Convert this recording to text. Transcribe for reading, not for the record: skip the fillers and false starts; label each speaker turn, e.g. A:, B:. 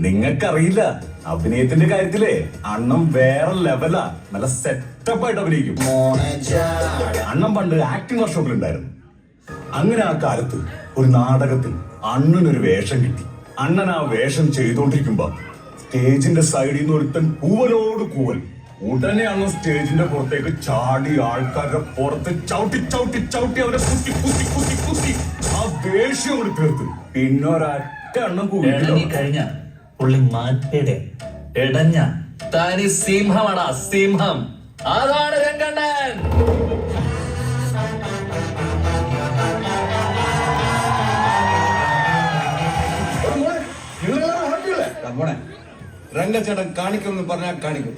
A: നിങ്ങൾക്കറിയില്ല, അഭിനയത്തിന്റെ കാര്യത്തിലേ അണ്ണം വേറെ ലെവലാ. നല്ല സെറ്റപ്പ് ആയിട്ട് അഭിനയിക്കും. അണ്ണം പണ്ട് ആക്ടിംഗ് വർക്ക്ഷോപ്പിൽ ഉണ്ടായിരുന്നു. അങ്ങനെ ആ കാലത്ത് ഒരു നാടകത്തിൽ അണ്ണനൊരു വേഷം കിട്ടി. അണ്ണൻ ആ വേഷം ചെയ്തോണ്ടിരിക്കുമ്പോ സ്റ്റേജിന്റെ സൈഡിൽ നിന്ന് ഒരുത്തൻ കൂവലോട് കൂവൽ. ഉടനെ അണ്ണൻ സ്റ്റേജിന്റെ പുറത്തേക്ക് ചാടി ആൾക്കാരുടെ പുറത്ത് ചവിട്ടി ചവിട്ടി ചവിട്ടി അവരെ കുത്തി കുത്തി കുത്തി കുത്തി ആ ദേഷ്യം കൊണ്ട് തീർത്ത്. പിന്നെ ഒരൊറ്റ അണ്ണം കൂടി
B: കഴിഞ്ഞ പുള്ളി മാറ്റയുടെ ഇടഞ്ഞ തനി സിംഹമാടാ, സിംഹം. അതാണ് രംഗണ്ണൻ.
C: രംഗച്ചേട്ടൻ കാണിക്കുമെന്ന് പറഞ്ഞാൽ കാണിക്കും.